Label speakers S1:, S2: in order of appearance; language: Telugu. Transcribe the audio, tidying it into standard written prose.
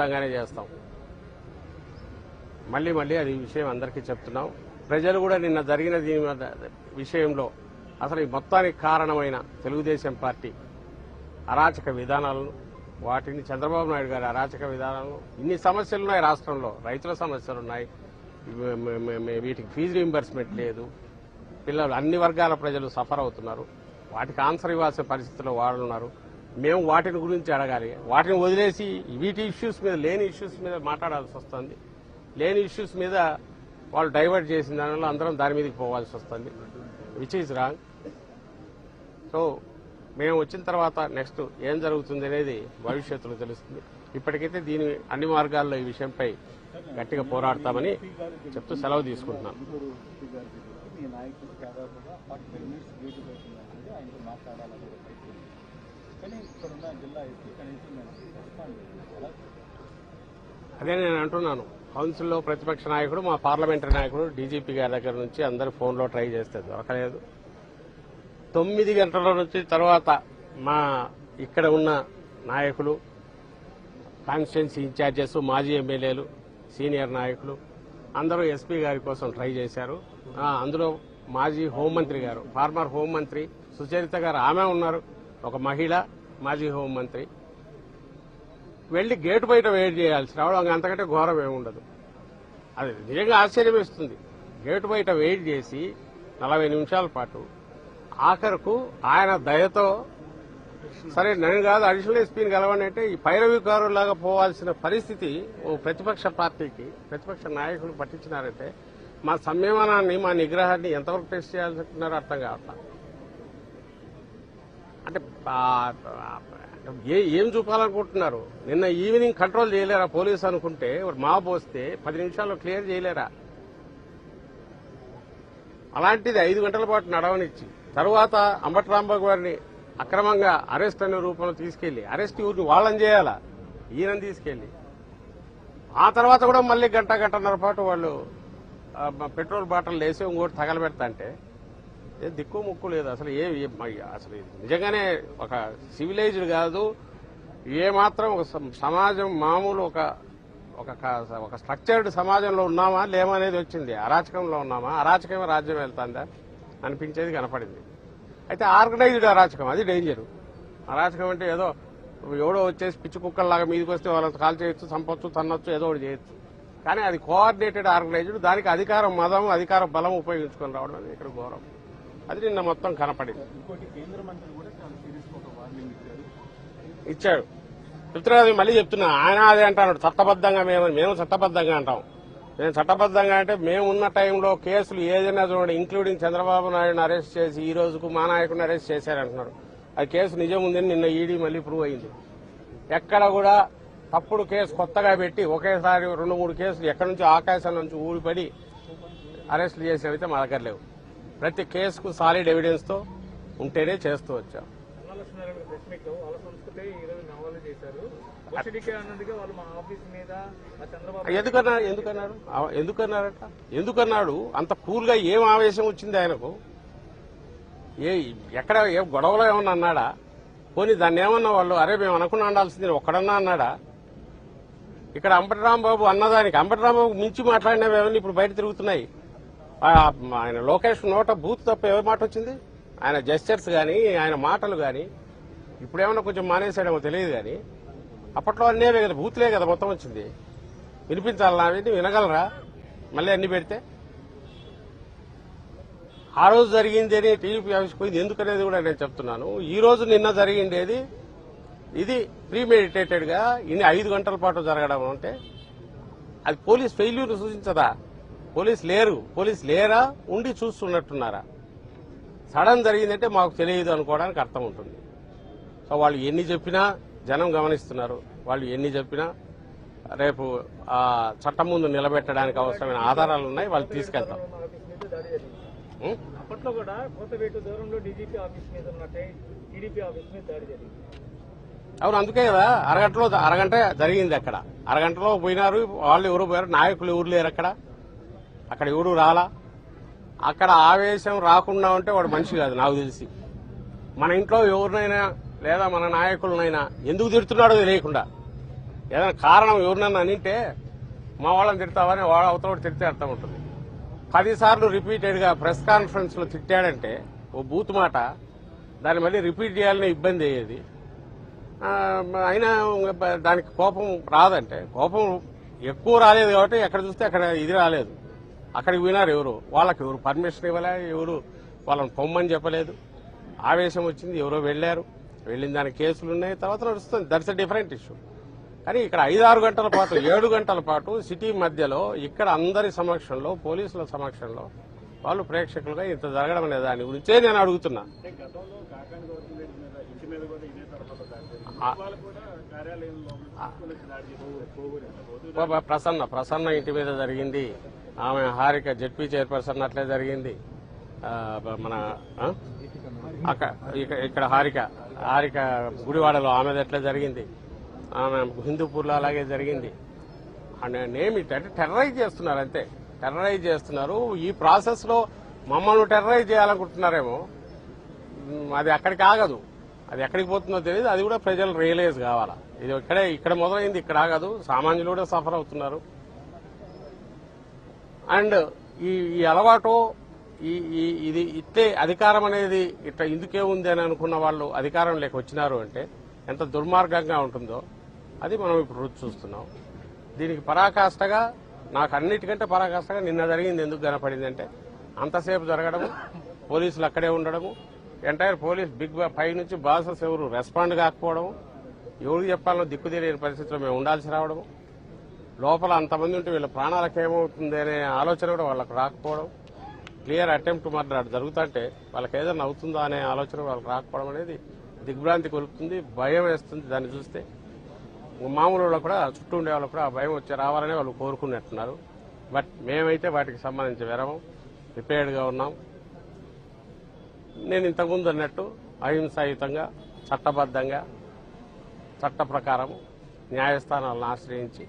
S1: చట్టబద్ధంగానే చేస్తాం. మళ్ళీ మళ్ళీ అది విషయం అందరికీ చెప్తున్నాం. ప్రజలు కూడా నిన్న జరిగిన దీని విషయంలో అసలు ఈ మొత్తానికి కారణమైన తెలుగుదేశం పార్టీ అరాచక విధానాలను, వాటిని చంద్రబాబు నాయుడు గారి అరాచక విధానాలను, ఇన్ని సమస్యలు ఉన్నాయి రాష్ట్రంలో, రైతుల సమస్యలు ఉన్నాయి, వీటికి ఫీజు రీయింబర్స్మెంట్ లేదు, పిల్లలు అన్ని వర్గాల ప్రజలు సఫర్ అవుతున్నారు, వాటికి ఆన్సర్ ఇవ్వాల్సిన పరిస్థితుల్లో వాళ్ళు ఉన్నారు. మేము వాటిని గురించి అడగాలి. వాటిని వదిలేసి వీటి ఇష్యూస్ మీద, లేని ఇష్యూస్ మీద మాట్లాడాల్సి వస్తుంది. లేని ఇష్యూస్ మీద వాళ్ళు డైవర్ట్ చేసిన దానివల్ల అందరం దాని మీదకి పోవాల్సి వస్తుంది, విచ్ ఈజ్ రాంగ్. సో మేము వచ్చిన తర్వాత నెక్స్ట్ ఏం జరుగుతుంది అనేది భవిష్యత్తులో తెలుస్తుంది. ఇప్పటికైతే దీని అన్ని మార్గాల్లో ఈ విషయంపై గట్టిగా పోరాడతామని చెప్తూ సెలవు తీసుకుంటున్నాను. అదే నేను అంటున్నాను, కౌన్సిల్లో ప్రతిపక్ష నాయకుడు, మా పార్లమెంటరీ నాయకుడు డీజీపీ గారి దగ్గర నుంచి అందరూ ఫోన్లో ట్రై చేస్తే దొరకలేదు. 9 గంటల నుంచి తర్వాత మా ఇక్కడ ఉన్న నాయకులు, కాన్స్టిట్యున్సీ ఇన్ఛార్జెస్, మాజీ ఎమ్మెల్యేలు, సీనియర్ నాయకులు అందరూ ఎస్పీ గారి కోసం ట్రై చేశారు. అందులో మాజీ హోంమంత్రి గారు, ఫార్మర్ హోంమంత్రి సుచరిత గారు, ఆమె ఉన్నారు, ఒక మహిళ మాజీ హోంమంత్రి. వెళ్లి గేటు బయట వెయిట్ చేయాల్సి రావడం అంతకంటే ఘోరం ఏముండదు. అది నిజంగా ఆశ్చర్యం వేస్తుంది. గేటు బయట వెయిట్ చేసి 40 నిమిషాల పాటు ఆఖరుకు ఆయన దయతో, సరే నేను కాదు అడిషనల్ ఎస్పీని కలవండి అంటే ఈ పైరవీకారులాగా పోవాల్సిన పరిస్థితి ఓ ప్రతిపక్ష పార్టీకి, ప్రతిపక్ష నాయకులు పట్టించినారంటే మా సంయమనాన్ని, మా నిగ్రహాన్ని ఎంతవరకు టెస్ట్ చేయాల్సింటున్నారో అర్థం కావట్లా. అంటే ఏం చూపాలనుకుంటున్నారు? నిన్న ఈవినింగ్ కంట్రోల్ చేయలేరా పోలీసు అనుకుంటే, మాబ్ వస్తే 10 నిమిషాల్లో క్లియర్ చేయలేరా? అలాంటిది 5 గంటల పాటు నడవనిచ్చి తరువాత అంబటి రాంబాబు గారిని అక్రమంగా అరెస్ట్ అనే రూపంలో తీసుకెళ్లి, అరెస్ట్ ఊరిని వాళ్ళని చేయాలా, ఈయనని తీసుకెళ్లి ఆ తర్వాత కూడా మళ్ళీ గంటన్నర పాటు వాళ్ళు పెట్రోల్ బాటిల్ వేసి ఇంకోటి తగలబెడతా అంటే దిక్కు ముక్కు లేదు. అసలు అసలు నిజంగానే ఒక సివిలైజ్డ్ కాదు. ఏమాత్రం ఒక సమాజం మామూలు ఒక స్ట్రక్చర్డ్ సమాజంలో ఉన్నామా లేమా అనేది వచ్చింది. అరాచకంలో ఉన్నామా, అరాచకమే రాజ్యం వెళ్తుందా అనిపించేది కనపడింది. అయితే ఆర్గనైజ్డ్ అరాచకం, అది డేంజర్. అరాచకం అంటే ఏదో ఎవడో వచ్చేసి పిచ్చి కుక్కల్లాగా మీదకి వస్తే వాళ్ళని కాల్ చేయొచ్చు, చంపొచ్చు, తన్నొచ్చు, ఏదో ఒకటి చేయొచ్చు. కానీ అది కోఆర్డినేటెడ్ ఆర్గనైజ్డ్, దానికి అధికారం మదం, అధికార బలం ఉపయోగించుకొని రావడం అనేది ఇక్కడ ఘోరం. అది నిన్న మొత్తం కనపడింది. ఇచ్చాడు పృథ్వీరాజ్. మళ్ళీ చెప్తున్నా, ఆయన అదే అంటాడు చట్టబద్ధంగా, మేము చట్టబద్ధంగా అంటాం. నేను చట్టబద్ధంగా అంటే మేము ఉన్న టైంలో కేసులు ఏదైనా చూడండి, ఇంక్లూడింగ్ చంద్రబాబు నాయుడుని అరెస్ట్ చేసి ఈ రోజుకు మా నాయకుడిని అరెస్ట్ చేశారంటున్నారు. అది కేసు నిజం ఉందని నిన్న ఈడీ మళ్ళీ ప్రూవ్ అయింది. ఎక్కడ కూడా తప్పుడు కేసు కొత్తగా పెట్టి ఒకేసారి 2-3 కేసులు ఎక్కడి నుంచి ఆకాశం నుంచి ఊడిపడి అరెస్టులు చేసేవైతే మా దగ్గర లేవు. ప్రతి కేసుకు సాలిడ్ ఎవిడెన్స్ తో ఉంటేనే చేస్తూ వచ్చాం. ఎందుకన్నాడు అంత కూల్ గా? ఏం ఆవేశం వచ్చింది ఆయనకు? ఎక్కడ ఏ గొడవలో ఏమన్నా అన్నాడా? పోనీ దాన్ని ఏమన్నా వాళ్ళు అరే మేము అనుకుని ఉండాల్సింది ఒక్కడన్నా అన్నాడా? ఇక్కడ అంబటి రాంబాబు అన్నదానికి అంబటి రాంబాబు మించి మాట్లాడినవి ఇప్పుడు బయట తిరుగుతున్నాయి. ఆయన లోకేష్ నోట బూత్ తప్ప ఏ మాట వచ్చింది? ఆయన జెస్చర్స్ గాని, ఆయన మాటలు గాని ఇప్పుడేమన్నా కొంచెం మానేసాడేమో తెలియదు గాని అప్పట్లో అన్నేవే కదా, బూత్లే కదా మొత్తం వచ్చింది. వినిపించాలన్నా అవన్నీ వినగలరా మళ్ళీ అన్ని పెడితే? ఆ రోజు జరిగిందేని టీడీపీ ఆఫీస్కి పోయింది ఎందుకనేది కూడా నేను చెప్తున్నాను. ఈ రోజు నిన్న జరిగిండేది ఇది ప్రీమెడిటేటెడ్ గా ఇన్ని 5 గంటల పాటు జరగడం అంటే అది పోలీస్ ఫెయిల్యూర్ సూచించదా? పోలీస్ లేరా, ఉండి చూస్తున్నట్టున్నారా? సడన్ జరిగిందంటే మాకు తెలియదు అనుకోవడానికి అర్థం ఉంటుంది. సో వాళ్ళు ఎన్ని చెప్పినా జనం గమనిస్తున్నారు. వాళ్ళు ఎన్ని చెప్పినా రేపు ఆ చట్టం ముందు నిలబెట్టడానికి అవసరమైన ఆధారాలు ఉన్నాయి, వాళ్ళు తీసుకెళ్తారు.
S2: అప్పట్లో కూడా కోతవేటు దూరంలో డీజీపీ ఆఫీస్ మీద ఉన్నట్టే టీడీపీ ఆఫీస్ మీద దాడి జరిగింది.
S1: అవును, అందుకే కదా అరగంట జరిగింది. అక్కడ అరగంటలో పోయినారు వాళ్ళు. ఎవరు పోయారు? నాయకులు ఎవరు లేరు అక్కడ ఎవరు రాలా. అక్కడ ఆవేశం రాకుండా ఉంటే వాడు మనిషి కాదు నాకు తెలిసి. మన ఇంట్లో ఎవరినైనా లేదా మన నాయకులనైనా ఎందుకు తిడుతున్నాడో తెలియకుండా ఏదైనా కారణం ఎవరినన్నా అనింటే మా వాళ్ళని తిడతావని వాళ్ళ అవతల తిడితే అర్థం ఉంటుంది. 10 సార్లు రిపీటెడ్గా ప్రెస్ కాన్ఫరెన్స్ లో తిట్టాడంటే ఓ బూత్ మాట, దాన్ని మళ్ళీ రిపీట్ చేయాలనే ఇబ్బంది అయ్యేది. అయినా దానికి కోపం రాదంటే, కోపం ఎక్కువ రాలేదు కాబట్టి ఎక్కడ చూస్తే అక్కడ ఇది రాలేదు. అక్కడికి వినారు ఎవరు, వాళ్ళకి ఎవరు పర్మిషన్ ఇవ్వలే, ఎవరు వాళ్ళని పొమ్మని చెప్పలేదు. ఆవేశం వచ్చింది, ఎవరో వెళ్లారు, వెళ్ళిన దానికి కేసులు ఉన్నాయి, తర్వాత నడుస్తుంది. That's a different issue. కానీ ఇక్కడ 5-6 గంటల పాటు 7 గంటల పాటు సిటీ మధ్యలో ఇక్కడ అందరి సమక్షంలో పోలీసుల సమక్షంలో వాళ్ళు ప్రేక్షకులుగా ఇంత జరగడం అనే దాని గురించే నేను అడుగుతున్నా. ప్రసన్న ఇంటి మీద జరిగింది, ఆమె హారిక జెడ్పీ చైర్పర్సన్ అట్లే జరిగింది. మన ఇక్కడ హారిక గుడివాడలో ఆమెది ఎట్లా జరిగింది, ఆమె హిందూపూర్లో అలాగే జరిగింది. అండ్ నేమిటి అంటే టెర్రరైజ్ చేస్తున్నారు, అంతే టెర్రరైజ్ చేస్తున్నారు. ఈ ప్రాసెస్ లో మమ్మల్ని టెర్రరైజ్ చేయాలనుకుంటున్నారేమో, అది అక్కడికి ఆగదు. అది ఎక్కడికి పోతుందో తెలియదు. అది కూడా ప్రజలు రియలైజ్ కావాలా. ఇది ఇక్కడ మొదలైంది, ఇక్కడ ఆగదు. సామాన్యులు కూడా సఫర్ అవుతున్నారు. అండ్ ఈ అలవాటు ఇది ఇట్టే అధికారం అనేది ఇట్లా ఇందుకే ఉంది అని అనుకున్న వాళ్ళు అధికారం లేక వచ్చినారు అంటే ఎంత దుర్మార్గంగా ఉంటుందో అది మనం ఇప్పుడు రుచి చూస్తున్నాం. దీనికి పరాకాష్ఠగా, నాకు అన్నిటికంటే పరాకాష్ఠగా నిన్న జరిగింది ఎందుకు కనపడింది అంటే, అంతసేపు జరగడము, పోలీసులు అక్కడే ఉండడము, ఎంటైర్ పోలీస్ పై నుంచి బాసెస్ ఎవరు రెస్పాండ్ కాకపోవడము, ఎవరికి చెప్పాలనో దిక్కు తెలియని పరిస్థితిలో మేము ఉండాల్సి రావడము, లోపల అంతమంది ఉంటే వీళ్ళ ప్రాణాలకు ఏమవుతుంది అనే ఆలోచన కూడా వాళ్ళకు రాకపోవడం, క్లియర్ అటెంప్ట్ మర్డర్ జరుగుతుంటే వాళ్ళకి ఏదైనా అవుతుందా అనే ఆలోచన వాళ్ళకి రాకపోవడం అనేది దిగ్భ్రాంతి కొలుపుతుంది, భయం వేస్తుంది. దాన్ని చూస్తే మామూలు వాళ్ళు కూడా, చుట్టూ ఉండే వాళ్ళు కూడా ఆ భయం వచ్చి రావాలని వాళ్ళు కోరుకున్నట్టున్నారు. బట్ మేమైతే వాటికి సంబంధించి విరమం ప్రిపేర్డ్గా ఉన్నాం. నేను ఇంతకుముందు అన్నట్టు అహింసాయుతంగా, చట్టబద్ధంగా, చట్ట ప్రకారం న్యాయస్థానాలను ఆశ్రయించి